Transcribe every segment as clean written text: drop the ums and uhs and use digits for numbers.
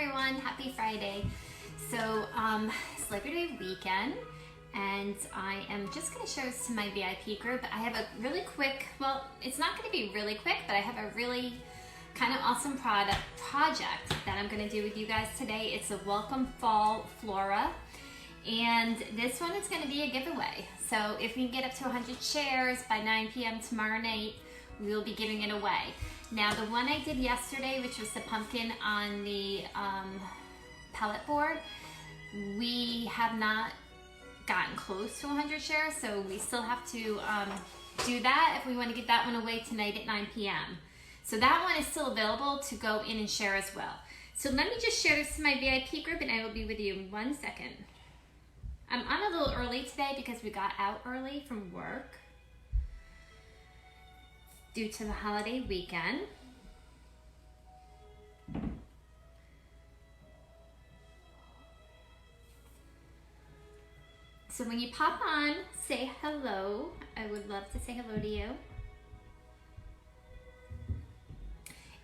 everyone, happy Friday. So it's Labor Day weekend and I am just going to show this to my VIP group. I have a really quick, well, it's not going to be really quick, but I have a really kind of awesome project that I'm going to do with you guys today. It's a Welcome Fall Flora, and this one is going to be a giveaway. So if we can get up to 100 shares by 9 p.m. tomorrow night, we will be giving it away. Now the one I did yesterday, which was the pumpkin on the pellet board, we have not gotten close to 100 shares, so we still have to do that if we want to get that one away tonight at 9 p.m. So that one is still available to go in and share as well. So let me just share this to my VIP group and I will be with you in 1 second. I'm on a little early today because we got out early from work due to the holiday weekend. So when you pop on, say hello. I would love to say hello to you.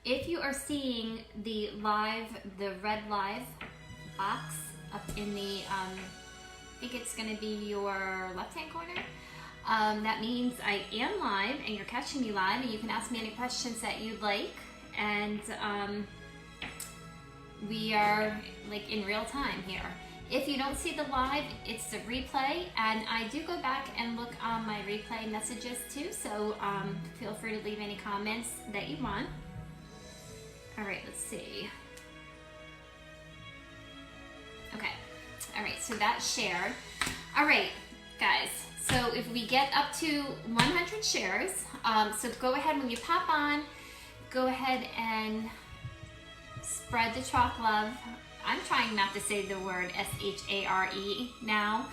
If you are seeing the red live box up in the, I think it's gonna be your left-hand corner. That means I am live and you're catching me live and you can ask me any questions that you'd like. And we are like in real time here. If you don't see the live, it's the replay, and I do go back and look on my replay messages too, so feel free to leave any comments that you want. All right, let's see. Okay, all right, so that's shared. All right, guys, so if we get up to 100 shares, so go ahead when you pop on, go ahead and spread the chalk love. I'm trying not to say the word S-H-A-R-E now.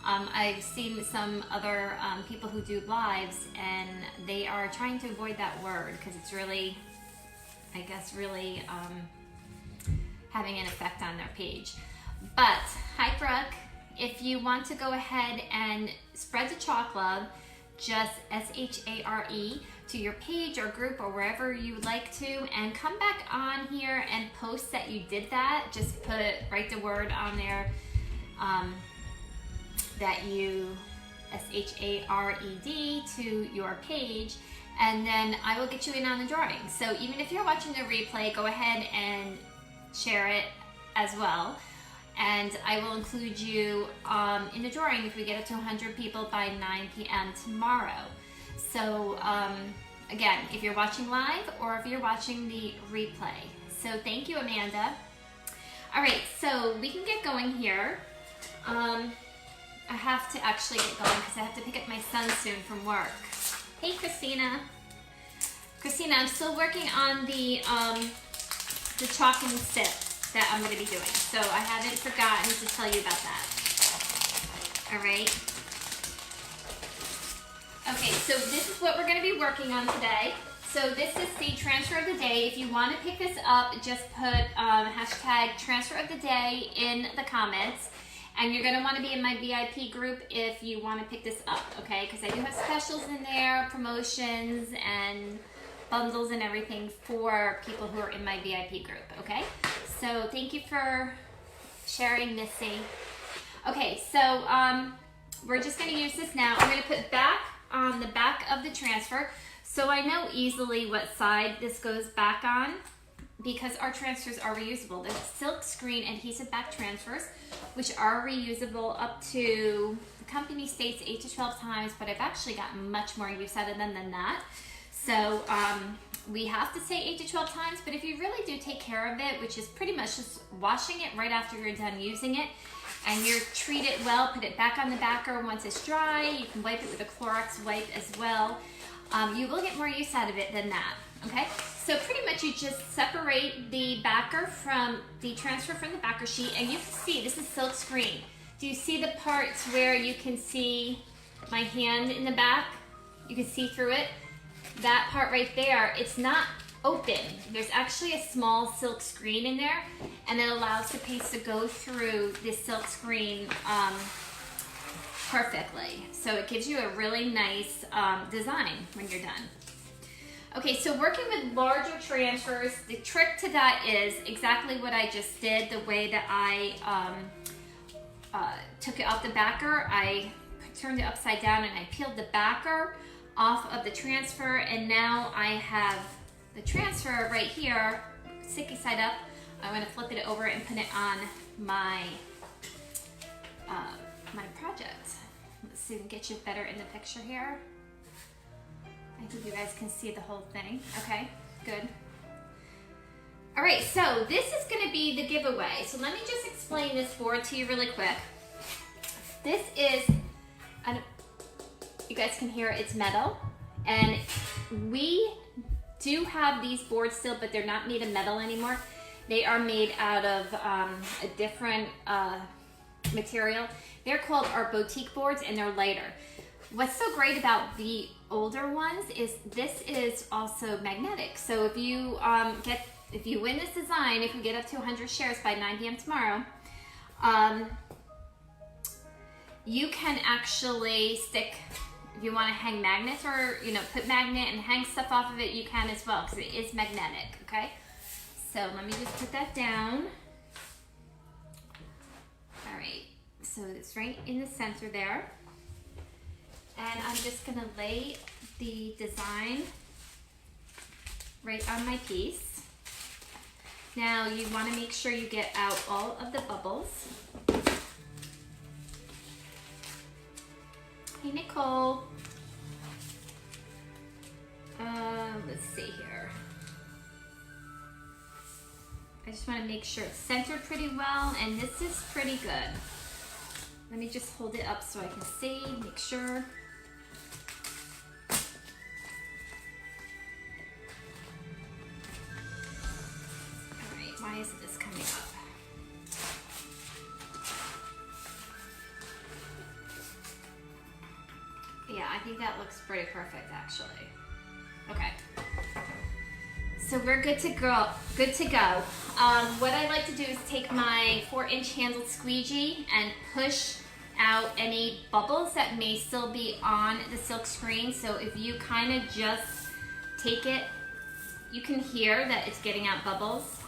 I've seen some other people who do lives and they are trying to avoid that word because it's really, I guess, really having an effect on their page. But, hi Brooke, if you want to go ahead and spread the chalk love, just S-H-A-R-E, to your page or group or wherever you would like to, and come back on here and post that you did that. Just write the word on there that you S-H-A-R-E-D to your page, and then I will get you in on the drawing. So even if you're watching the replay, go ahead and share it as well, and I will include you in the drawing if we get up to 100 people by 9 p.m. tomorrow. So again, if you're watching live or if you're watching the replay. So thank you, Amanda. All right, so we can get going here. I have to actually get going because I have to pick up my son soon from work. Hey, Christina. Christina, I'm still working on the chalk and sip that I'm going to be doing. So I haven't forgotten to tell you about that. All right. Okay, so this is what we're going to be working on today. So this is the transfer of the day. If you want to pick this up, just put hashtag transfer of the day in the comments. And you're going to want to be in my VIP group if you want to pick this up, okay? Because I do have specials in there, promotions, and bundles and everything for people who are in my VIP group, okay? So thank you for sharing, Missy. Okay, so we're just going to use this now. I'm going to put back on the back of the transfer, so I know easily what side this goes back on because our transfers are reusable. They're silk screen adhesive back transfers, which are reusable up to, the company states 8 to 12 times, but I've actually gotten much more use out of them than that. So we have to say 8 to 12 times, but if you really do take care of it, which is pretty much just washing it right after you're done using it, and you treat it well, put it back on the backer once it's dry. You can wipe it with a Clorox wipe as well. You will get more use out of it than that, okay? So pretty much you just separate the backer from the transfer from the backer sheet, and you can see this is silk screen. Do you see the parts where you can see my hand in the back? You can see through it. That part right there, it's not open. There's actually a small silk screen in there, and it allows the paste to go through this silk screen perfectly. So it gives you a really nice design when you're done. Okay, so working with larger transfers, the trick to that is exactly what I just did, the way that I took it off the backer. I turned it upside down and I peeled the backer off of the transfer, and now I have the transfer right here, sticky side up. I'm gonna flip it over and put it on my my project. Let's see if we can get you better in the picture here. I think you guys can see the whole thing. Okay, good. All right, so this is gonna be the giveaway. So let me just explain this board to you really quick. This is, you guys can hear it's metal, and we do have these boards still, but they're not made of metal anymore. They are made out of a different material. They're called our boutique boards, and they're lighter. What's so great about the older ones is this is also magnetic. So if you if you win this design, if we get up to 100 shares by 9 p.m. tomorrow, you can actually stick, if you want to hang magnets or put magnet and hang stuff off of it, you can as well, because it is magnetic. Okay, so let me just put that down. All right, so it's right in the center there. And I'm just gonna lay the design right on my piece. Now you wanna make sure you get out all of the bubbles. Hey Nicole. Let's see here. I just wanna make sure it's centered pretty well, and this is pretty good. Let me just hold it up so I can see, make sure. Why isn't this coming up? Yeah, I think that looks pretty perfect actually. Okay. So we're good to go. Good to go. What I like to do is take my 4-inch handled squeegee and push out any bubbles that may still be on the silk screen. So if you kind of just take it, you can hear that it's getting out bubbles.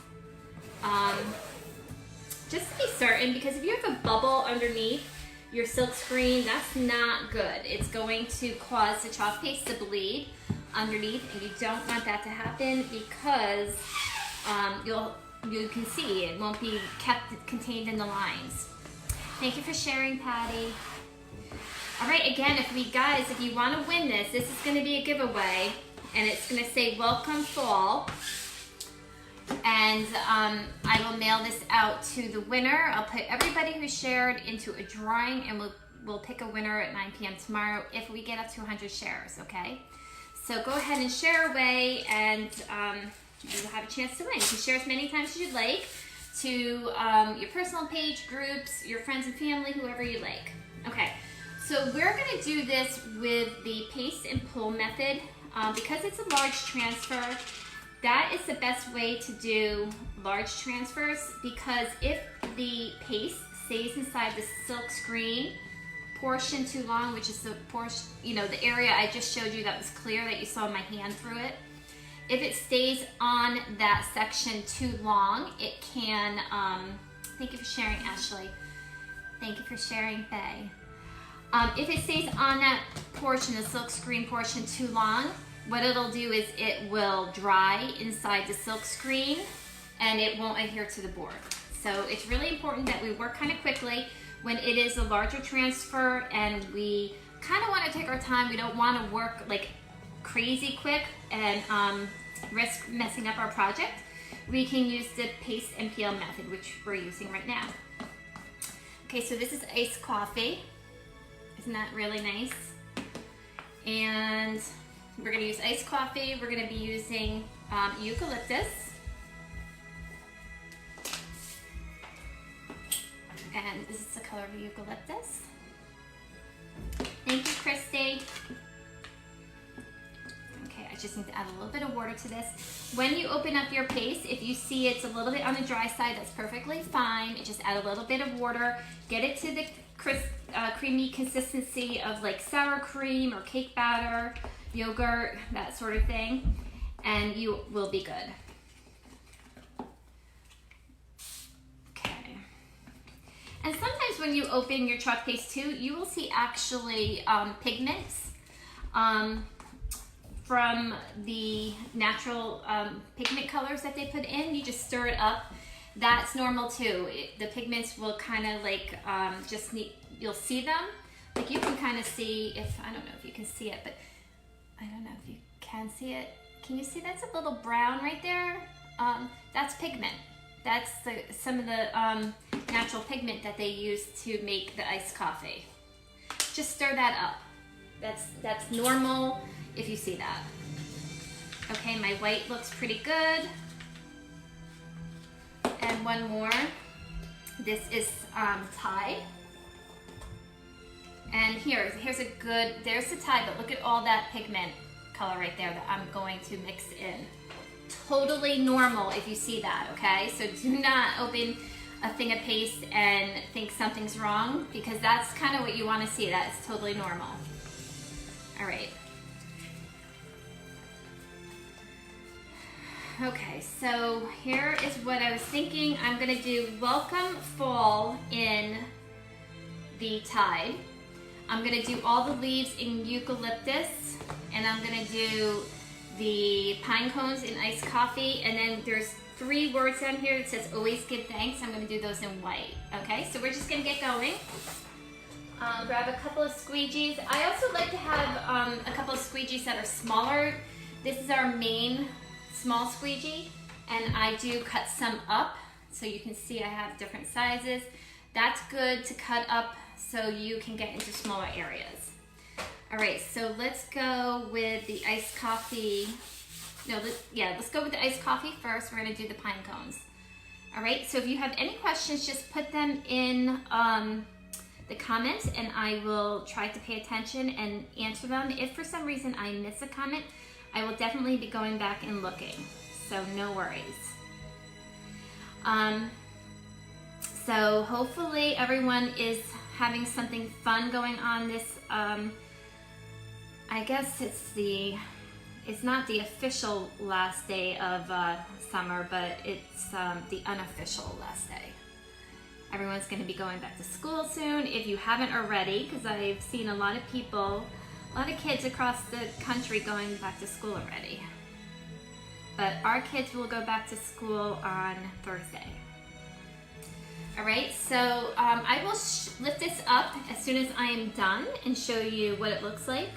Just to be certain, because if you have a bubble underneath your silk screen, that's not good. It's going to cause the chalk paste to bleed underneath, and you don't want that to happen, because you can see it won't be kept contained in the lines. Thank you for sharing, Patty. All right, again, if you want to win this, this is going to be a giveaway, and it's going to say "Welcome Fall." And I will mail this out to the winner. I'll put everybody who shared into a drawing, and we'll pick a winner at 9 p.m. tomorrow if we get up to 100 shares, okay? So go ahead and share away, and you have a chance to win. You can share as many times as you'd like to your personal page, groups, your friends and family, whoever you like. Okay, so we're gonna do this with the paste and pull method. Because it's a large transfer, that is the best way to do large transfers, because if the paste stays inside the silk screen portion too long, which is the portion, the area I just showed you that was clear, that you saw my hand through it, if it stays on that section too long, it can, thank you for sharing, Ashley. Thank you for sharing, Faye. If it stays on that portion, the silk screen portion, too long, what it'll do is it will dry inside the silk screen and it won't adhere to the board. So it's really important that we work kind of quickly when it is a larger transfer, and we kind of want to take our time. We don't want to work like crazy quick and risk messing up our project. We can use the paste and peel method, which we're using right now. Okay, so this is iced coffee. Isn't that really nice? And we're going to use iced coffee. We're going to be using eucalyptus. And this is the color of eucalyptus. Thank you, Christy. Okay, I just need to add a little bit of water to this. When you open up your paste, if you see it's a little bit on the dry side, that's perfectly fine. Just add a little bit of water. Get it to the creamy consistency of like sour cream or cake batter, yogurt, that sort of thing. and you will be good. Okay. And sometimes when you open your chalk paste too, you will see actually pigments from the natural pigment colors that they put in. You just stir it up. That's normal too. The pigments will kind of like you'll see them. Like you can kind of see I don't know if you can see it, but I don't know if you can see it. Can you see that's a little brown right there? That's pigment. That's some of the natural pigment that they use to make the iced coffee. Just stir that up. That's normal if you see that. Okay, my white looks pretty good. And one more. This is Tide. And here's a good, there's the Tide, but look at all that pigment color right there that I'm going to mix in. Totally normal if you see that, okay? So do not open a thing of paste and think something's wrong, because that's kind of what you want to see. That's totally normal. All right. Okay, so here is what I was thinking. I'm gonna do Welcome Fall in the Tide. I'm gonna do all the leaves in eucalyptus, and I'm gonna do the pine cones in iced coffee, and then there's 3 words on here that says always give thanks. I'm gonna do those in white. Okay, so we're just gonna get going. Grab a couple of squeegees. I also like to have a couple of squeegees that are smaller. This is our main small squeegee, and I do cut some up so you can see I have different sizes. That's good to cut up so you can get into smaller areas. All right, so let's go with the iced coffee. Let's go with the iced coffee first. We're gonna do the pine cones. All right, so if you have any questions, just put them in the comments, and I will try to pay attention and answer them. If for some reason I miss a comment, I will definitely be going back and looking, so no worries. So hopefully everyone is having something fun going on this, I guess it's not the official last day of summer, but it's the unofficial last day. Everyone's gonna be going back to school soon, if you haven't already, because I've seen a lot of people, a lot of kids across the country going back to school already. But our kids will go back to school on Thursday. All right, so I will lift this up as soon as I am done and show you what it looks like.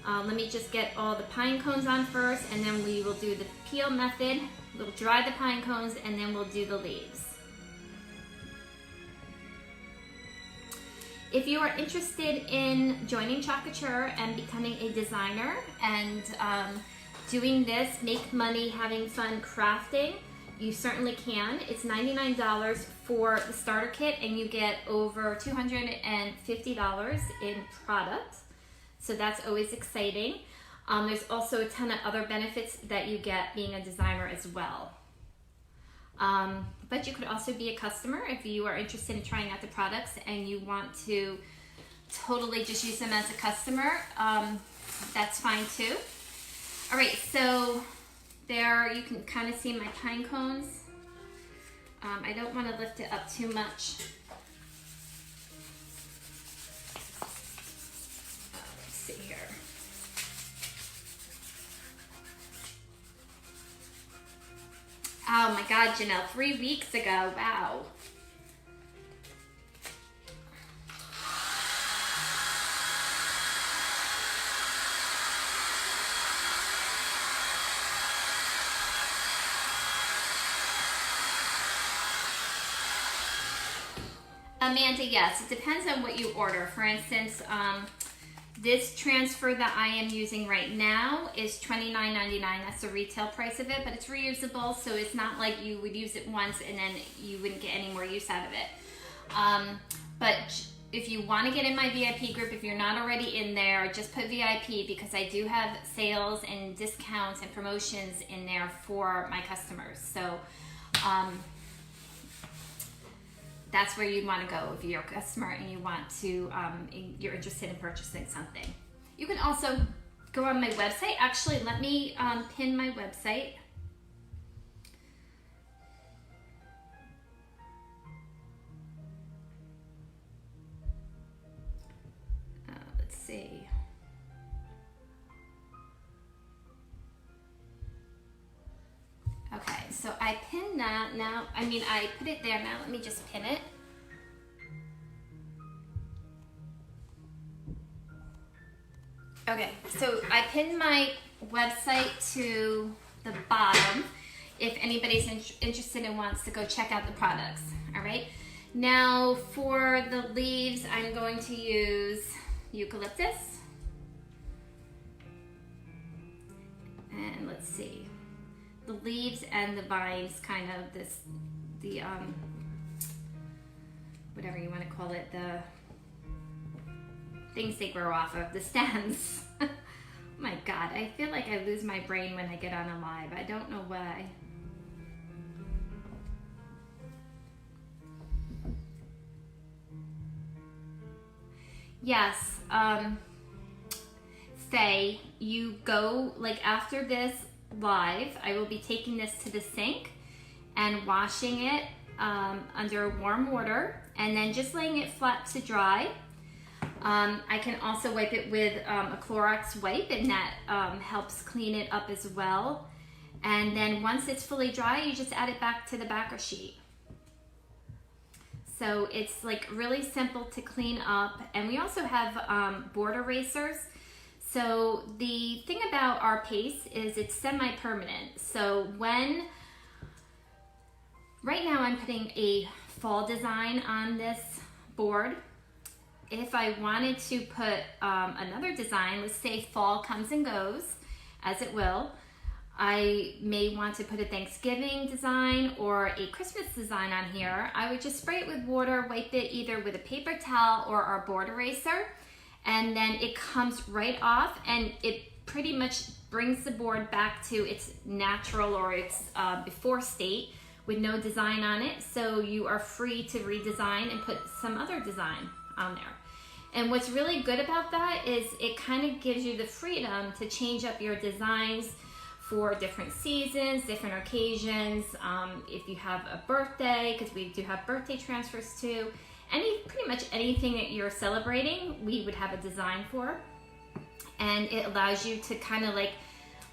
Let me just get all the pine cones on first, and then we will do the peel method. We'll dry the pine cones, and then we'll do the leaves. If you are interested in joining Chalk Couture and becoming a designer and doing this, make money, having fun crafting, you certainly can. It's $99 for the starter kit, and you get over $250 in product. So that's always exciting. There's also a ton of other benefits that you get being a designer as well. But you could also be a customer if you are interested in trying out the products and you want to totally just use them as a customer. That's fine too. All right, so there you can kind of see my pine cones. I don't want to lift it up too much. Let's see here. Oh my God, Janelle, 3 weeks ago, wow. Amanda, yes, it depends on what you order. For instance, this transfer that I am using right now is $29.99. That's the retail price of it, but it's reusable, so it's not like you would use it once and then you wouldn't get any more use out of it. But if you want to get in my VIP group, if you're not already in there, just put VIP, because I do have sales and discounts and promotions in there for my customers. So that's where you'd want to go if you're a customer and you want to, you're interested in purchasing something. You can also go on my website. Actually, let me pin my website. Let's see. Okay, so I pinned that now. I mean, I put it there now. Let me just pin it. Okay, so I pinned my website to the bottom if anybody's interested and wants to go check out the products. All right. Now for the leaves, I'm going to use eucalyptus. And let's see. The leaves and the vines, kind of the whatever you want to call it, the things they grow off of, the stems. Oh my God, I feel like I lose my brain when I get on a live. I don't know why. Yes, Faye, you go, like after this live, I will be taking this to the sink and washing it under warm water and then just laying it flat to dry. I can also wipe it with a Clorox wipe, and that helps clean it up as well. And then once it's fully dry, you just add it back to the backer sheet. So it's like really simple to clean up. And we also have board erasers. So the thing about our paste is it's semi-permanent. So when, right now I'm putting a fall design on this board. If I wanted to put another design, let's say fall comes and goes, as it will, I may want to put a Thanksgiving design or a Christmas design on here. I would just spray it with water, wipe it either with a paper towel or our board eraser, and then it comes right off, and it pretty much brings the board back to its natural or its before state with no design on it. So you are free to redesign and put some other design on there. And what's really good about that is it kind of gives you the freedom to change up your designs for different seasons, different occasions. If you have a birthday, because we do have birthday transfers too, pretty much anything that you're celebrating, we would have a design for. And it allows you to kind of like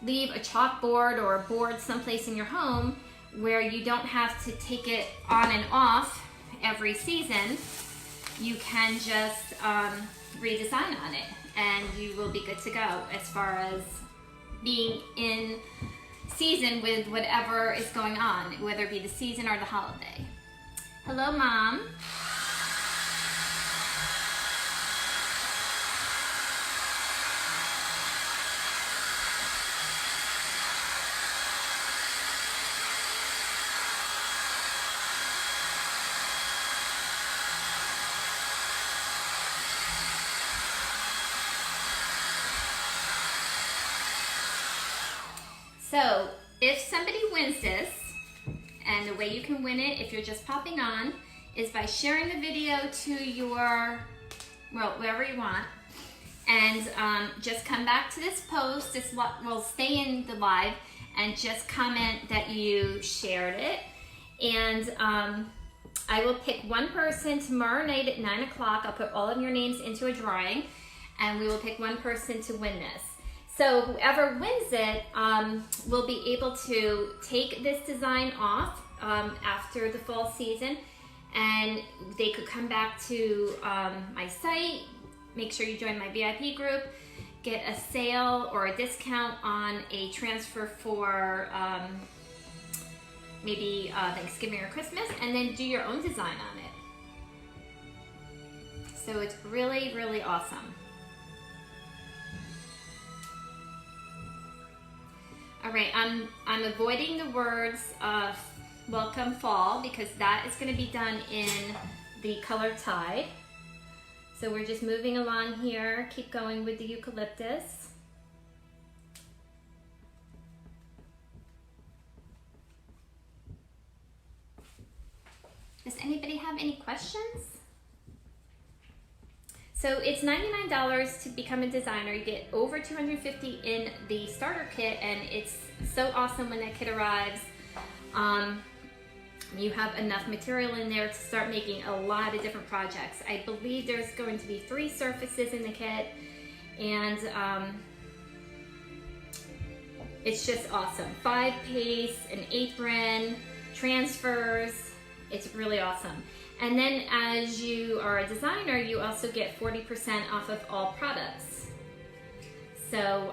leave a chalkboard or a board someplace in your home where you don't have to take it on and off every season. You can just redesign on it and you will be good to go as far as being in season with whatever is going on, whether it be the season or the holiday. Hello, Mom. So if somebody wins this, and the way you can win it if you're just popping on is by sharing the video to your, well, wherever you want, and just come back to this post, this will stay in the live, and just comment that you shared it. And I will pick one person tomorrow night at 9 o'clock. I'll put all of your names into a drawing, and we will pick one person to win this. So whoever wins it will be able to take this design off after the fall season, and they could come back to my site, make sure you join my VIP group, get a sale or a discount on a transfer for maybe Thanksgiving or Christmas, and then do your own design on it. So it's really, really awesome. All right, I'm avoiding the words welcome fall because that is going to be done in the color Tide. So we're just moving along here, keep going with the eucalyptus. Does anybody have any questions? So it's $99 to become a designer. You get over $250 in the starter kit, and it's so awesome when that kit arrives. You have enough material in there to start making a lot of different projects. I believe there's going to be 3 surfaces in the kit, and it's just awesome. 5-piece, an apron, transfers. It's really awesome. And then as you are a designer, you also get 40% off of all products. So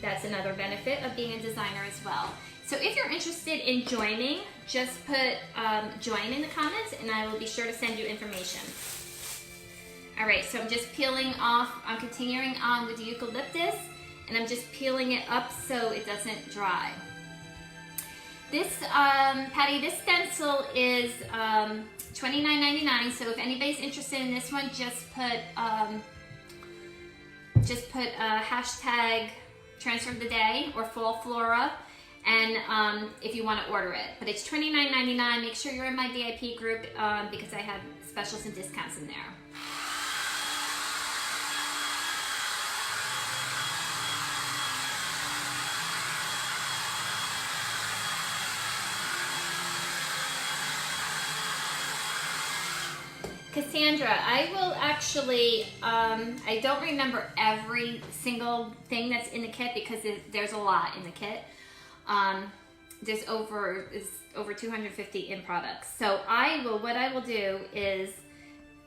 that's another benefit of being a designer as well. So if you're interested in joining, just put join in the comments and I will be sure to send you information. All right, so I'm just peeling off, I'm continuing on with the eucalyptus, and I'm just peeling it up so it doesn't dry. This, Patty, this stencil is $29.99, so if anybody's interested in this one, just put hashtag transfer of the day or fall Flora, and if you want to order it. But it's $29.99. Make sure you're in my VIP group because I have specials and discounts in there. Cassandra, I will actually, I don't remember every single thing that's in the kit because there's a lot in the kit. There's over 250 in products. So what I will do is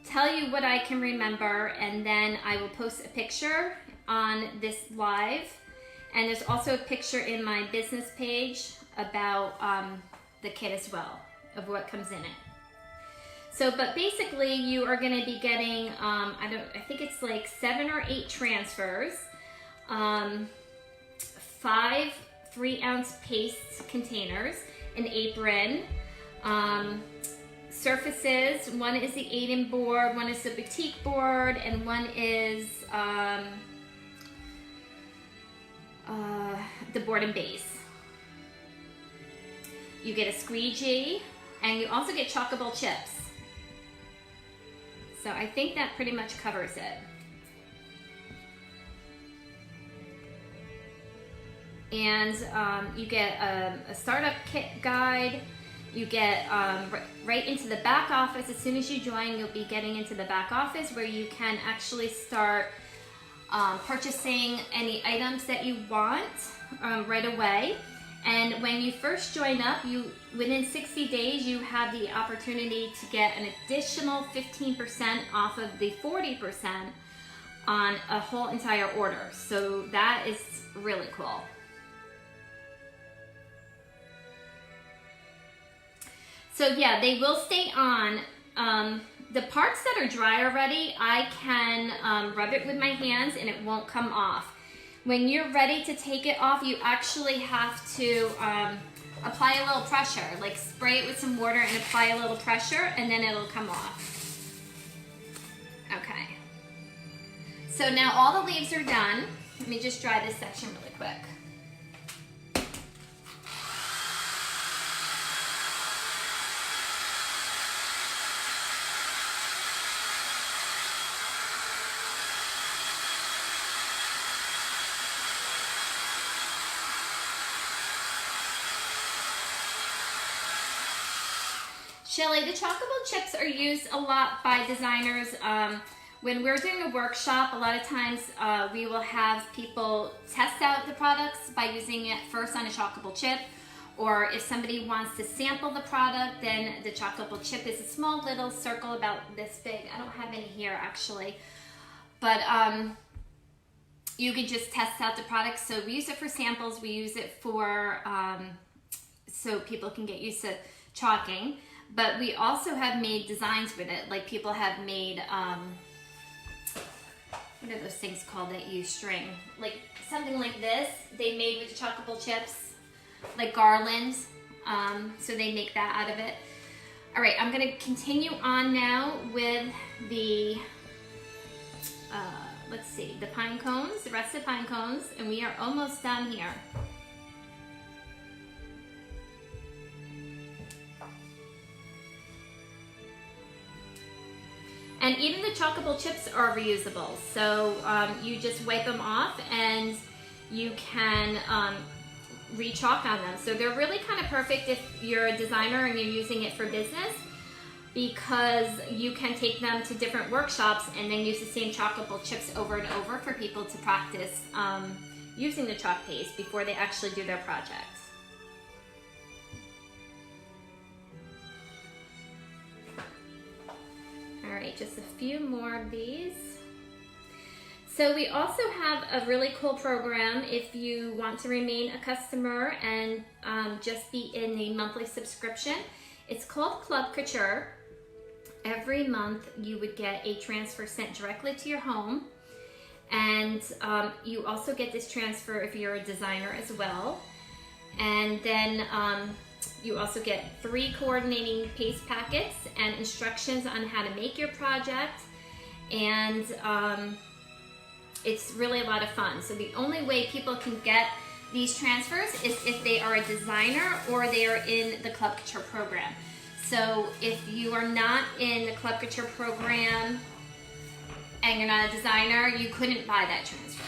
tell you what I can remember, and then I will post a picture on this live. And there's also a picture in my business page about the kit as well, of what comes in it. So, but basically you are going to be getting, I think it's like 7 or 8 transfers, 5 3-ounce paste containers, an apron, surfaces. One is the Aiden board, one is the boutique board, and one is the board and base. You get a squeegee, and you also get chockable chips. So I think that pretty much covers it. And you get a startup kit guide. You get right into the back office. As soon as you join, you'll be getting into the back office where you can actually start purchasing any items that you want right away. And when you first join up, within 60 days, you have the opportunity to get an additional 15% off of the 40% on a whole entire order. So that is really cool. So yeah, they will stay on. The parts that are dry already, I can rub it with my hands and it won't come off. When you're ready to take it off, you actually have to apply a little pressure, like spray it with some water and apply a little pressure, and then it'll come off. Okay. So now all the leaves are done. Let me just dry this section really quick. Shelly, the chockable chips are used a lot by designers. When we're doing a workshop, a lot of times we will have people test out the products by using it first on a chockable chip. Or if somebody wants to sample the product, then the chockable chip is a small little circle about this big. I don't have any here actually. But you can just test out the product. So we use it for samples. We use it for so people can get used to chalking. But we also have made designs with it. Like people have made, what are those things called that you string? Like something like this, they made with the chockable chips, like garlands. So they make that out of it. All right, I'm gonna continue on now with the, let's see, the pine cones, the rest of the pine cones, and we are almost done here. And even the chockable chips are reusable. So you just wipe them off and you can re-chalk on them. So they're really kind of perfect if you're a designer and you're using it for business, because you can take them to different workshops and then use the same chockable chips over and over for people to practice using the chalk paste before they actually do their project. All right, just a few more of these. So we also have a really cool program if you want to remain a customer and just be in the monthly subscription. It's called Club Couture. Every month you would get a transfer sent directly to your home, and you also get this transfer if you're a designer as well. And then you also get 3 coordinating paste packets and instructions on how to make your project, and it's really a lot of fun. So the only way people can get these transfers is if they are a designer or they are in the Club Couture program. So if you are not in the Club Couture program and you're not a designer, you couldn't buy that transfer.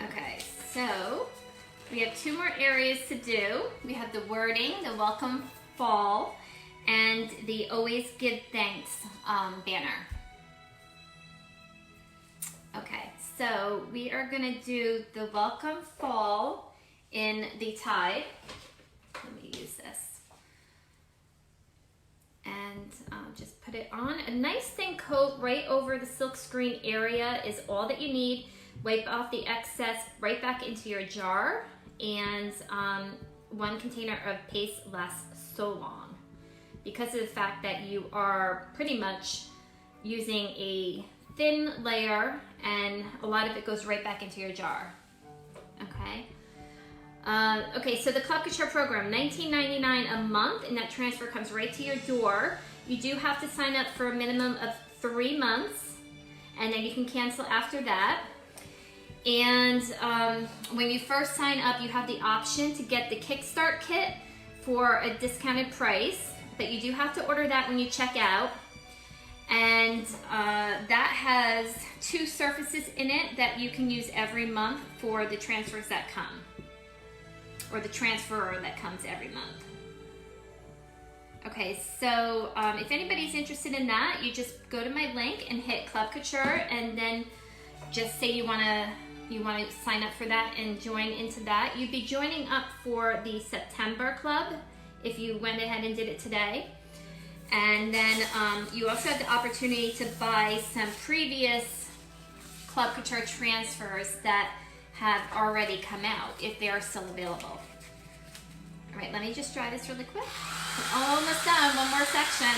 Okay, so we have 2 more areas to do. We have the wording, the welcome fall, and the always give thanks banner. Okay, so we are gonna do the welcome fall in the tide. Let me use this. And just put it on. A nice thin coat right over the silk screen area is all that you need. Wipe off the excess right back into your jar, and 1 container of paste lasts so long, because of the fact that you are pretty much using a thin layer and a lot of it goes right back into your jar. Okay. Okay, so the Club Couture program, $19.99 a month, and that transfer comes right to your door. You do have to sign up for a minimum of 3 months, and then you can cancel after that. And when you first sign up, you have the option to get the Kickstart kit for a discounted price, but you do have to order that when you check out. And that has 2 surfaces in it that you can use every month for the transfers that come, or the transferer that comes every month. Okay, so if anybody's interested in that, you just go to my link and hit Club Couture, and then just say you want to sign up for that and join into that. You'd be joining up for the September club if you went ahead and did it today. And then you also have the opportunity to buy some previous Club Couture transfers that have already come out, if they are still available. All right, let me just dry this really quick. We're almost done, 1 more section.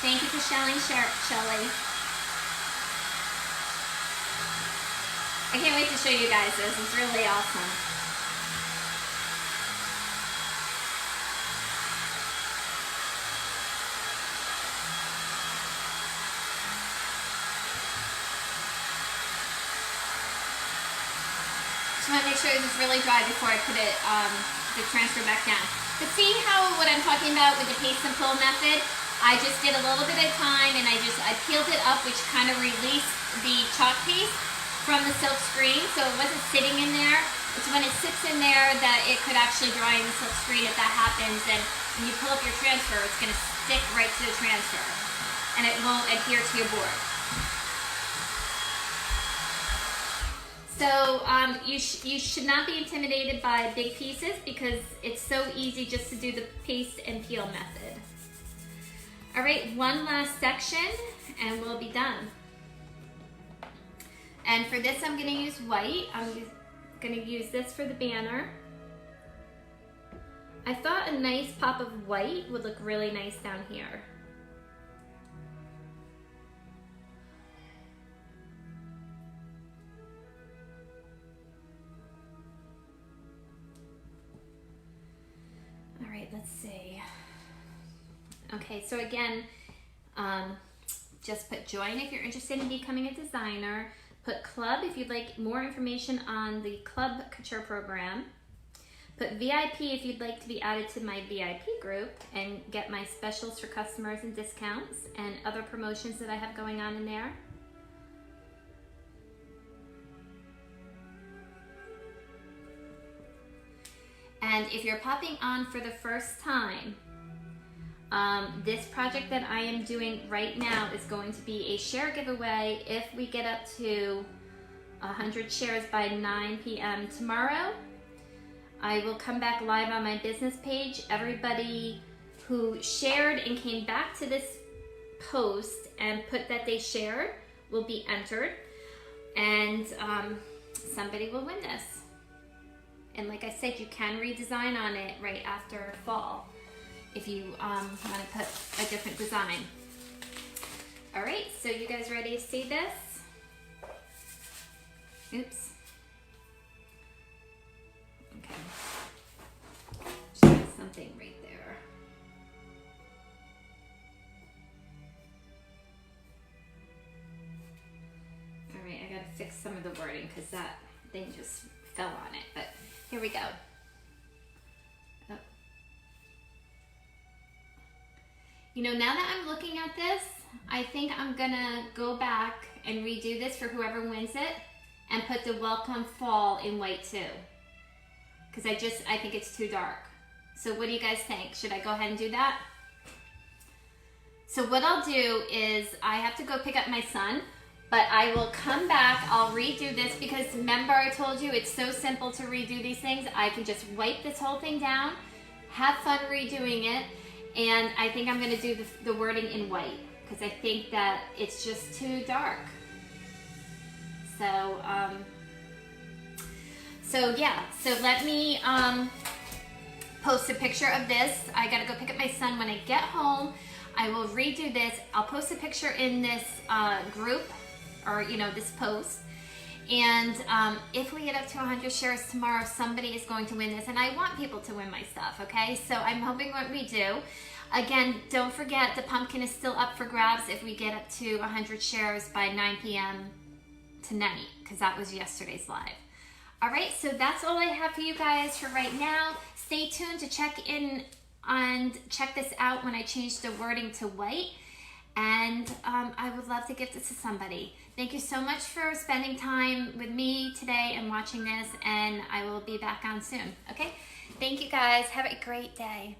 Thank you for sharing, Shelly. I can't wait to show you guys this. It's really awesome. Just want to make sure this is really dry before I put it, the transfer back down. But see how what I'm talking about with the paste and pull method? I just did a little bit at a time, and I peeled it up, which kind of released the chalk paste from the silk screen, so it wasn't sitting in there. It's when it sits in there that it could actually dry in the silk screen. If that happens, then when you pull up your transfer, it's going to stick right to the transfer, and it won't adhere to your board. So you should not be intimidated by big pieces, because it's so easy just to do the paste and peel method. All right, 1 last section and we'll be done. And for this, I'm going to use white. I'm going to use this for the banner. I thought a nice pop of white would look really nice down here. All right, let's see. Okay, so again, just put join if you're interested in becoming a designer. Put club if you'd like more information on the Club Couture program. Put VIP if you'd like to be added to my VIP group and get my specials for customers and discounts and other promotions that I have going on in there. And if you're popping on for the first time, this project that I am doing right now is going to be a share giveaway if we get up to 100 shares by 9 p.m. tomorrow. I will come back live on my business page. Everybody who shared and came back to this post and put that they shared will be entered, and somebody will win this. And like I said, you can redesign on it right after fall if you want to put a different design. All right, so you guys ready to see this? Oops. Okay. Should have something right there. All right, I gotta fix some of the wording because that thing just fell on it, but here we go. Oh. You know, now that I'm looking at this, I think I'm gonna go back and redo this for whoever wins it and put the welcome fall in white too. Because I think it's too dark. So what do you guys think? Should I go ahead and do that? So what I'll do is I have to go pick up my son, but I will come back, I'll redo this because remember I told you it's so simple to redo these things. I can just wipe this whole thing down, have fun redoing it, and I think I'm gonna do the wording in white because I think that it's just too dark. So yeah, so let me post a picture of this. I gotta go pick up my son. When I get home, I will redo this. I'll post a picture in this group, or this post. And if we get up to 100 shares tomorrow, somebody is going to win this. And I want people to win my stuff, okay? So I'm hoping what we do. Again, don't forget the pumpkin is still up for grabs if we get up to 100 shares by 9 p.m. tonight, because that was yesterday's live. All right, so that's all I have for you guys for right now. Stay tuned to check in and check this out when I change the wording to white. And I would love to gift it to somebody. Thank you so much for spending time with me today and watching this, and I will be back on soon, okay? Thank you guys. Have a great day.